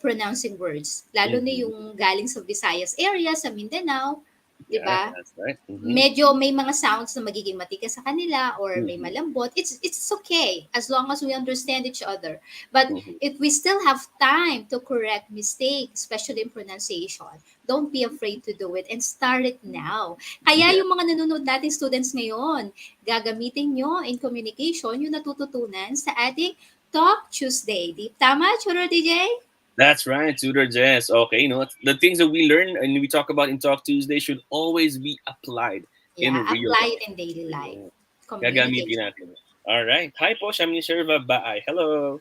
pronouncing words. Lalo na Mm-hmm. yung galing sa Visayas area, sa Mindanao, di Yeah, ba? that's right. Mm-hmm. Medyo may mga sounds na magiging matigas sa kanila or may Mm-hmm. malambot. It's okay as long as we understand each other. But Mm-hmm. if we still have time to correct mistakes, especially in pronunciation, don't be afraid to do it and start it now. Kaya Yeah. yung mga nanonood nating students ngayon, gagamitin nyo in communication yung natututunan sa ating Talk Tuesday. Tama, Churo DJ? That's right, Tutor Jess. Okay, the things that we learn and we talk about in Talk Tuesday should always be applied in Yeah, real apply it life. in daily life. Yeah. Gagamitin Communication. natin. All right. Hi po, siya Sherva Baay. Hello.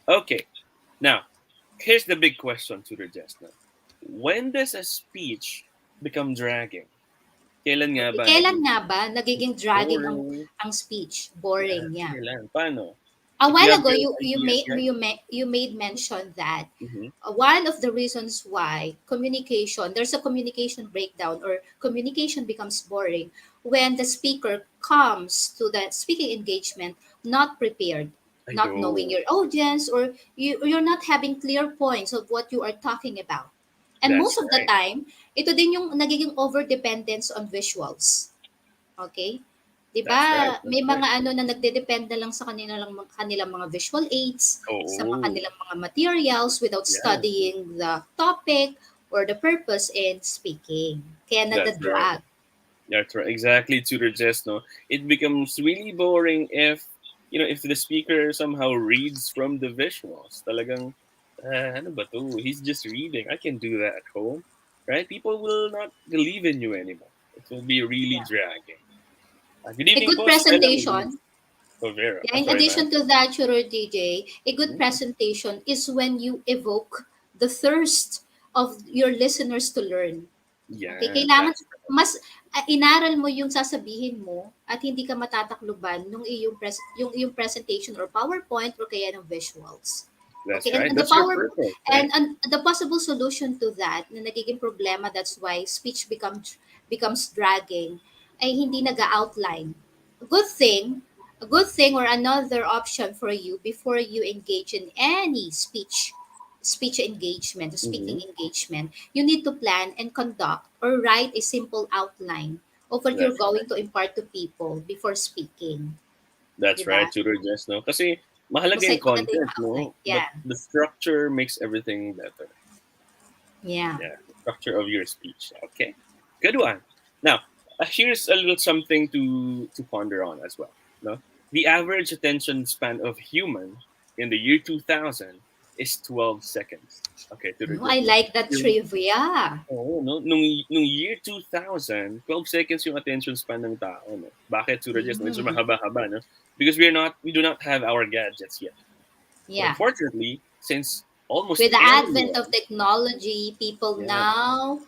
Okay. Now, here's the big question, Tutor Jess. Now, when does a speech become dragging? Kailan nga Okay, ba kailan naging nga ba nagiging dragging boring? ang speech? Yeah, Boring, yeah. kailan? Paano? A If you while have ago, your you ideas, made guys. you made mention that Mm-hmm. one of the reasons why there's a communication breakdown or communication becomes boring when the speaker comes to the speaking engagement not prepared, not knowing Ayun. your audience, or you're not having clear points of what you are talking about. And most That's of the right. time, ito din yung nagiging over-dependence on visuals. Okay? 'Di ba? That's right. May That's right. mga ano na nagdedepend na lang sa kanilang mga visual aids, sa Oo. kanilang mga materials without Yeah. studying the topic or the purpose in speaking. Kaya That's right. nadadrag. That's right. Exactly, Tutor Jess. No, it becomes really boring if the speaker somehow reads from the visuals. Talagang, ano ba to? He's just reading. I can do that at home, right? People will not believe in you anymore. It will be really Yeah. dragging. Good A evening, good po, Stella Louise. presentation. Oh, Vera. Yeah, I'm in sorry, ma'am. addition to that, Churro DJ, a good Mhm. presentation is when you evoke the thirst of your listeners to learn. Okay, Yeah, kailangan that's mas inaral mo yung sasabihin mo at hindi ka matatakluban nung yung presentation or PowerPoint or kaya ng visuals. that's Okay, right. and the That's your power purpose, right? and the possible solution to that na nagiging problema, that's why speech becomes dragging, ay hindi nag-outline. Good thing, a good thing or another option for you before you engage in any speech engagement, speaking Mm-hmm. engagement, you need to plan and conduct or write a simple outline of what you're That's right. going to impart to people before speaking. Di That's right, ba? Tutor Jess. No, kasi mahalaga yung Maganda yung content, outline. no. But Yeah. the structure makes everything better. Yeah. Yeah, the structure of your speech. Okay, good one. Now, here's a little something to ponder on as well. No, the average attention span of human in the year 2000 is 12 seconds. Okay, to No, I just no. like that trivia. Oh, no, nung year 2000, 12 seconds yung attention span ng tao, no. Bakit to just medyo Mhm. mahaba-haba, no? Because we do not have our gadgets yet. But Yeah. unfortunately, since almost With the advent of everyone, technology, people yeah, now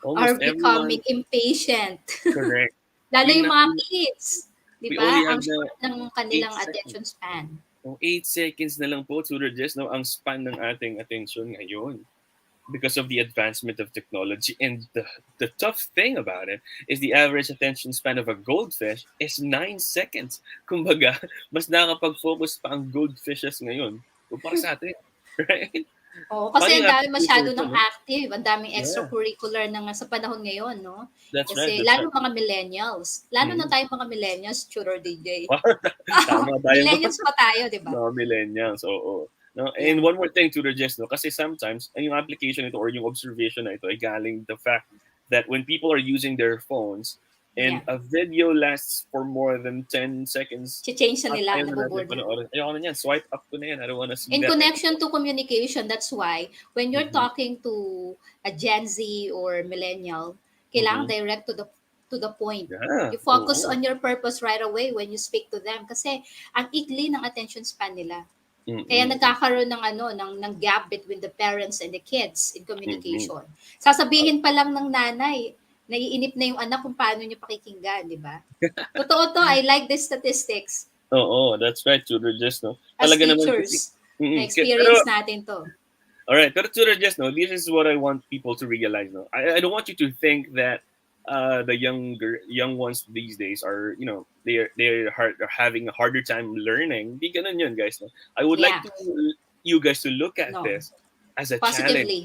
are almost becoming everyone, impatient. correct. Lalo We yung not mga kids. Di we only ba? have Ang the short ng 8 kanilang seconds. attention span. 8 seconds na lang po, Tudor Jess, no, ang span ng ating attention ngayon because of the advancement of technology. And the tough thing about it is the average attention span of a goldfish is 9 seconds. Kumbaga, mas nakakapag-focus pa ang goldfishes ngayon kumpara sa atin. Right? Oo, Paano kasi yung ang dami application masyado ko, ng no? active, ang daming Yeah, extracurricular na nga sa panahon ngayon, no? that's right. Kasi That's lalo right. mga millennials, lalo na Mhm. tayong mga millennials, Tudor DJ. Wow, tama tayo. Millennials pa tayo, di ba? Mga millennials, oo. No? And Yeah. one more thing to digest, no? Kasi sometimes, yung application ito or yung observation na ito ay galing the fact that when people are using their phones, And Yeah. a video lasts for more than 10 seconds. Change na nila, Ayaw na natin naboboard na. panoorin. Ayoko na yan. Swipe up ko na yan. I don't want to see In that connection anymore. to communication, that's why when you're Mhm. talking to a Gen Z or millennial, kailangan Mhm. direct to the point. Yeah. You focus Oo. on your purpose right away when you speak to them kasi ang ikli ng attention span nila. Kaya Mm-mm. nagkakaroon ng ng gap between the parents and the kids in Mhm. communication. Sasabihin pa lang ng nanay, naiinip na yung anak kung paano niya pakikinggan, di ba? Totoo to, I like these statistics. Oo, that's right. Tutor Jess, no? As Talaga naman kasi. teachers, Pero, na-experience natin to. alright, pero Tutor Jess, no? This is what I want people to realize, no? I don't want you to think that the young ones these days are, are having a harder time learning. Di ganun yun, guys, no? I would like Yeah, to you guys to look at no. this as a challenge. Positively.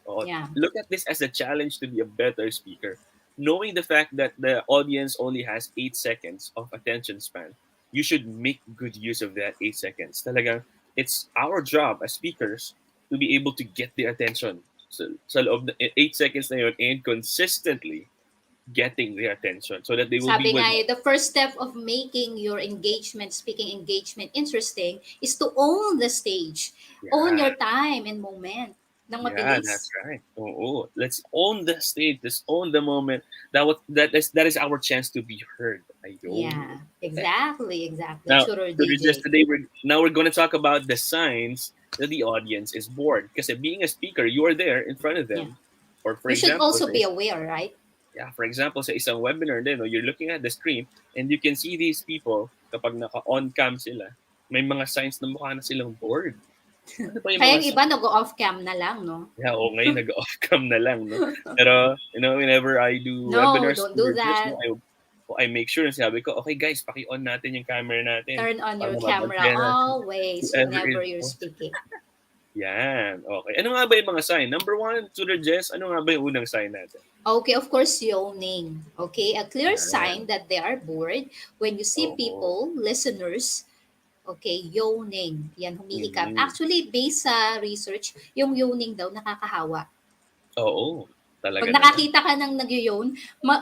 Oh, Yeah. look at this as a challenge to be a better speaker. Knowing the fact that the audience only has 8 seconds of attention span, you should make good use of that 8 seconds. Talagang, it's our job as speakers to be able to get their attention. So, sa loob ng 8 seconds na yun, and consistently getting their attention so that they will be Sabi with nga, you. the first step of making your speaking engagement interesting is to own the stage. Own Yeah. your time and moment ng Yeah, that's mabilis. right. Oh, let's own the stage. Let's own the moment. That is our chance to be heard. Ayun. Yeah, exactly. Now, Shooter so just DJ. today we're going to talk about the signs that the audience is bored. Because being a speaker, you are there in front of Yeah. them. Or for You should example, also be aware, right? sa isang webinar din, no, you're looking at the screen and you can see these people kapag naka-on cam sila, may mga signs na mukha na silang bored. Ano pa yung Kaya mga yung iba nag-off cam na lang, no? Yeah, oo, ngayon nag-off cam na lang, no? Pero, whenever I do No, webinars, don't do that. I make sure na sabi ko, okay guys, paki-on natin yung camera natin. Turn on Para your camera mabantayan natin always whoever whenever is. you're speaking. Yan, okay. Ano nga ba yung mga sign? Number one, to the Jess, ano nga ba yung unang sign natin? Okay, of course, yawning. Okay, a clear Yan. sign that they are bored when you see Oo. people, listeners, okay, yawning. Yan, humihikap. Mhm. Actually, based sa research, yung yawning daw nakakahawa. Oo, talaga Pag naman. nakakita ka ng nag-yawn,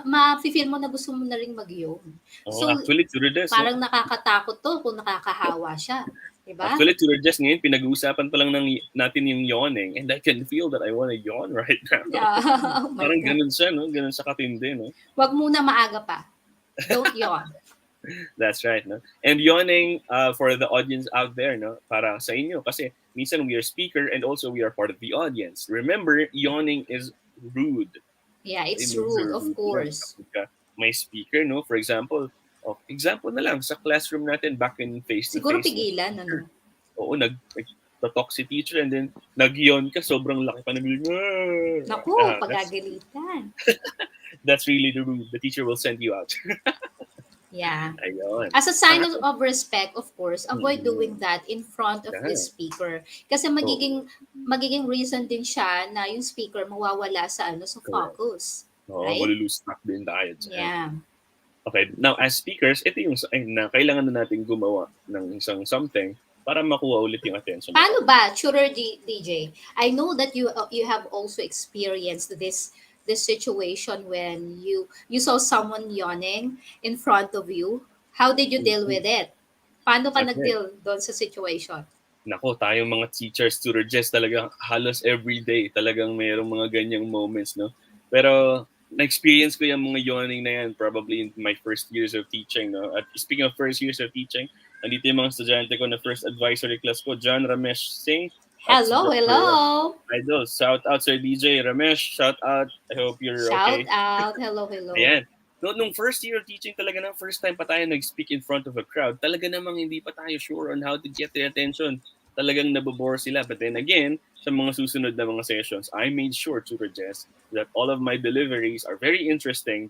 ma-feel mo na gusto mo na rin mag-yawn. Oo, So, actually, to the Jess, parang nakakatakot to kung nakakahawa siya. Diba? Actually, to the Jess ngayon, pinag-uusapan pa lang natin yung yawning and I can feel that I want to yawn right now. Yeah. Oh my Parang God. ganun siya, no? Ganun siya katindi, no? Wag muna maaga pa. Don't yawn. That's right, no? And yawning for the audience out there, no? Para sa inyo. Kasi minsan we are speaker and also we are part of the audience. Remember, yawning is rude. Yeah, it's It means rude, you're of rude. course. Kapag may speaker, no? For example, example na lang, sa classroom natin back in face-to-face. Siguro no? pigilan, ano? Oo, nag-talk si teacher and then nag-yawn ka, sobrang laki pa ng Naku, that's, pagagalitan. that's really rude. The teacher will send you out. Yeah. Ayun. As a sign of respect, of course, avoid Mhm. doing that in front of the Yeah. speaker. Kasi magiging reason din siya na yung speaker mawawala sa sa Correct. focus. Oo, Right? malulose track din tayo dyan. Yeah. Okay, now as speakers, ito yung sign na kailangan na natin gumawa ng isang something para makuha ulit yung attention. Paano ba, Shooter DJ? I know that you have also experienced this situation when you saw someone yawning in front of you. How did you deal with it? Paano ka Okay. nag-deal doon sa situation? Nako, tayong mga teachers, tutors, talagang halos every day, talagang mayroong mga ganyang moments, no? Pero na-experience ko yung mga yawning na yan probably in my first years of teaching, no? At speaking of first years of teaching, nandito yung mga estudyante ko na first advisory class ko, John Ramesh Singh. Hello. Idol, shout out Sir DJ Ramesh, shout out. I hope you're okay. Shout out. Hello. Ayan. No, nung first year of teaching talaga na first time pa tayo nag-speak in front of a crowd, talaga namang hindi pa tayo sure on how to get their attention. Talagang nabobore sila. But then again, sa mga susunod na mga sessions, I made sure to suggest that all of my deliveries are very interesting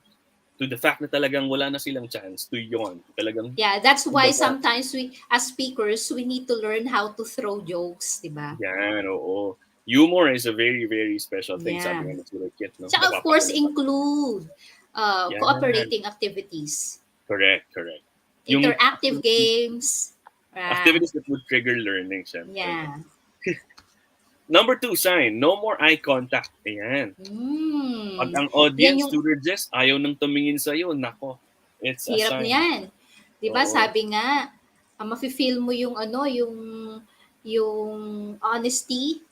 to the fact na talagang wala na silang chance to yawn. Talagang, Yeah, that's why Diba? sometimes we, as speakers, we need to learn how to throw jokes, di ba? yan, oo. Humor is a very, very special thing, Yeah. sabi nga ng Surat Kit. No? Tsaka of course, include Yeah. cooperating activities, Correct. Yung interactive games. activities that would trigger learning, syempre. Yeah. Number 2 sign, no more eye contact. Ayan. Pag ang Yan audience, yung tutor Jess, ayaw nang tumingin sa'yo, nako, it's a hirap sign. niyan. 'Di ba Oo. sabi nga, mafe-feel mo yung ano, yung honesty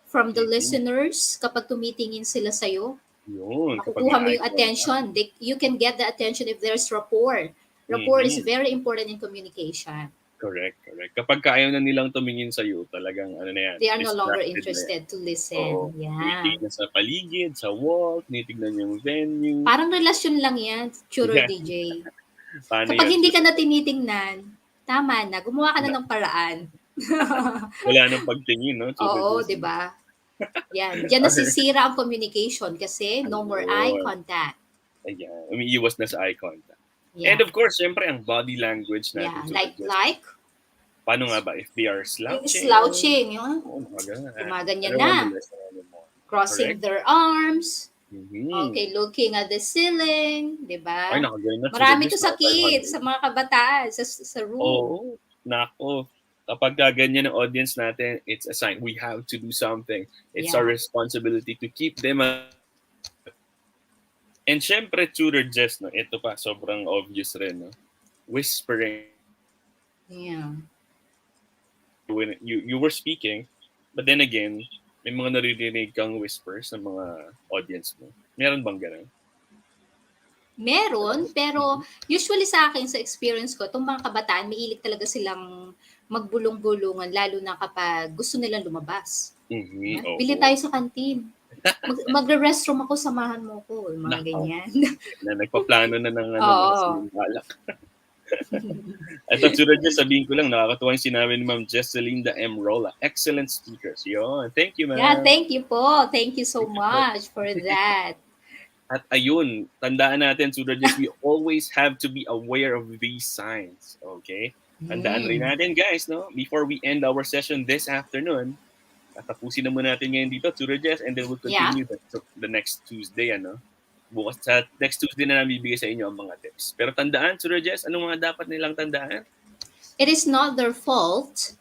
from the Mhm. listeners kapag tumitingin sila sa'yo. Yun, kapag Makukuha may mo eye yung contact. attention. You can get the attention if there's rapport. Rapport is Mhm. very important in communication. Correct, correct. Kapag ayaw na nilang tumingin sa'yo, talagang ano na yan, They are no longer distracted na yan. interested to Oo. listen. Yeah. Tinitignan sa paligid, sa wall, tinitignan yung venue. Parang relasyon lang yan, Churro Yeah. DJ. Paano Kapag yan? hindi ka na tinitingnan, tama na, gumawa ka na Na, ng paraan. wala nang pagtingin, no? Tutor Oo, Jess. 'di ba? Yan, diyan nasisira ang communication kasi no more eye Ayun. contact. Ayan. Umiiwas na sa eye contact. And Yeah. of course, syempre, ang body language natin, Yeah, Tutor Jess. like Paano nga ba? If they are yung slouching, slouching, yung oh, mga ganun. gumaganyan I don't want to na, listen anymore. crossing Correct? their arms, Mhm. okay, looking at the ceiling, 'di Ay, ba? nakagayon na. Tutor Marami to Jess, sa kids, 500. sa mga kabataan, sa room. Oo. Nako. Kapag ganyan ang audience natin, it's a sign. We have to do something. It's our Yeah. responsibility to keep them. And syempre, Tutor Jess, no? Ito pa, sobrang obvious rin, no? Whispering. Yeah. When you were speaking, but then again, may mga naririnig kang whispers ng mga audience mo. Meron bang ganun? Meron, pero usually sa akin, sa experience ko, itong mga kabataan, mahilig talaga silang magbulong-bulungan, lalo na kapag gusto nilang lumabas. Mhm, oo. Bili tayo sa kantin. Magre-restroom ako, samahan mo ko. Yung mga Nako. ganyan. Na nagpaplano na ng ano, Oo. ng balak. Ito, Tutor Jess, sabihin ko lang, nakakatuwa yung sinabi ni Ma'am Jesseline the M. Rolla. Excellent speakers. Yun. Thank you, ma'am. Yeah, thank you po. Thank you so much for that. At ayun, tandaan natin, Tutor Jess, we always have to be aware of these signs. Okay? Tandaan rin natin, guys, no? Before we end our session this afternoon, tatapusin na muna natin ngayon dito, Tutor Jess, and then we'll continue the next Tuesday, ano? Bukas sa next Tuesday na namin bibigay sa inyo ang mga tips. Pero tandaan, Tutor Jess, anong mga dapat nilang tandaan? It is not their fault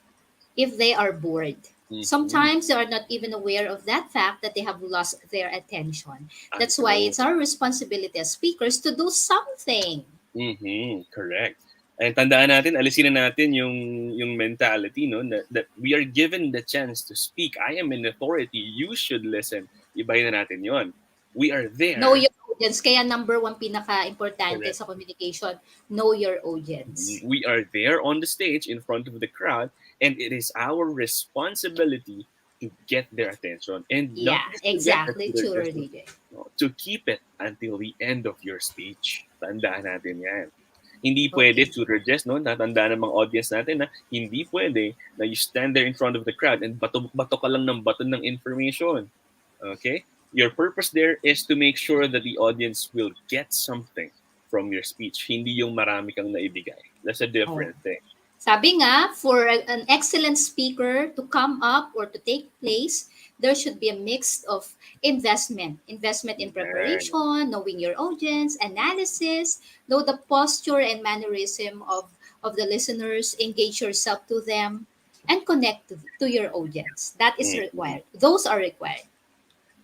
if they are bored. Sometimes they are not even aware of that fact that they have lost their attention. That's why it's our responsibility as speakers to do something. Correct. And tandaan natin, alisin na natin yung mentality, no, that we are given the chance to speak. I am an authority. You should listen. Ibahin na natin yon. We are there. Know your audience. Kaya number one pinaka-importante Correct. sa communication, know your audience. We are there on the stage in front of the crowd, and it is our responsibility to get their attention. And Yeah, not just to get exactly. their Sure, attention, DJ. to keep it until the end of your speech. Tandaan natin yan. Hindi pwede, Tutor Jess, no? Natandaan ng mga audience natin na hindi pwede na you stand there in front of the crowd and bato ka lang ng bato ng information. Okay? Your purpose there is to make sure that the audience will get something from your speech. Hindi yung marami kang naibigay. That's a different thing. Sabi nga, for an excellent speaker to come up or to take place, there should be a mix of investment. Investment in preparation, knowing your audience, analysis, know the posture and mannerism of the listeners, engage yourself to them, and connect to your audience. That is required. Those are required.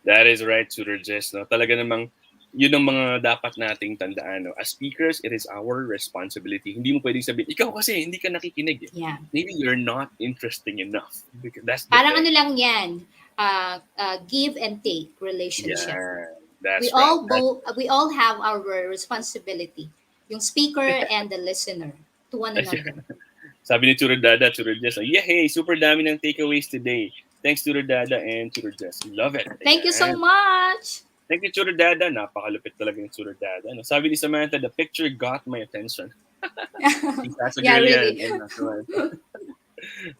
That is right, Tutor Jess. No? Talaga namang yun ang mga dapat nating tandaan. No? As speakers, it is our responsibility. Hindi mo pwedeng sabihin, ikaw kasi hindi ka nakikinig. Yeah. Maybe you're not interesting enough. Because that's the Parang thing. ano lang yan, give and take relationship. Yeah, that's We all have our responsibility. Yung speaker and the listener to one another. Sabi ni Tutor Dada, Tutor Jess, yay, super dami ng takeaways today. Thanks, Tutor Dada and Tutor Jess. Love it. Thank you so much. Thank you, Tutor Dada. Napakalupit talaga ni Tutor Dada. No? Sabi ni Samantha, the picture got my attention. That's a Yeah, girl really. yan.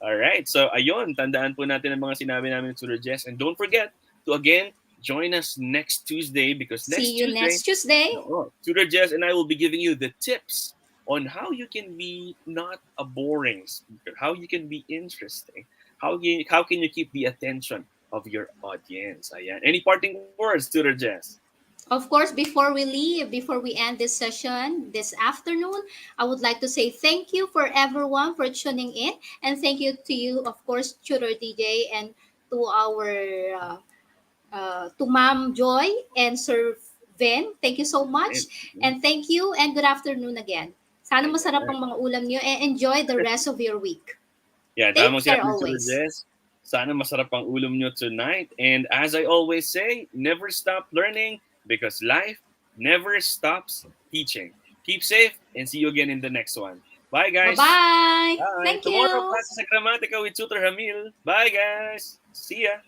All right. So, ayun. Tandaan po natin ang mga sinabi namin ni Tutor Jess. And don't forget to, again, join us next Tuesday because See you next Tuesday. Tutor Jess and I will be giving you the tips on how you can be not a boring speaker, how you can be interesting, how can you keep the attention of your audience. Ayan. Any parting words, Tutor Jess? Of course, before we leave, before we end this session this afternoon, I would like to say thank you for everyone for tuning in. And thank you to you, of course, Tutor DJ, and to our to Ma'am Joy and Sir Ven. Thank you so much. And thank you and good afternoon again. Sana masarap ang mga ulam niyo and enjoy the rest of your week. Yeah, Take tama care si always. Jess. Sana masarap ang ulam nyo tonight. And as I always say, never stop learning because life never stops teaching. Keep safe and see you again in the next one. Bye, guys. Bye-bye. Bye. Thank Tomorrow, you. klase sa Gramatica with Tutor Hamil. Bye, guys. See ya.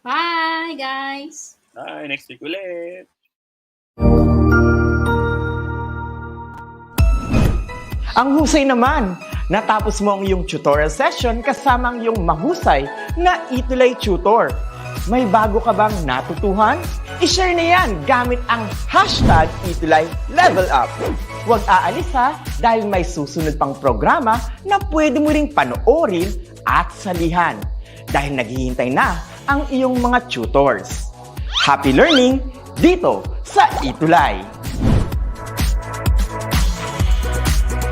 Bye, guys. Bye. Next week ulit. Ang husay naman! Natapos mo ang iyong tutorial session kasama ang iyong mahusay na ETUlay tutor. May bago ka bang natutuhan? I-share na yan gamit ang hashtag #ETUlayLevelUp. Huwag aalis ha dahil may susunod pang programa na pwede mo ring panoorin at salihan dahil naghihintay na ang iyong mga tutors. Happy learning dito sa ETUlay!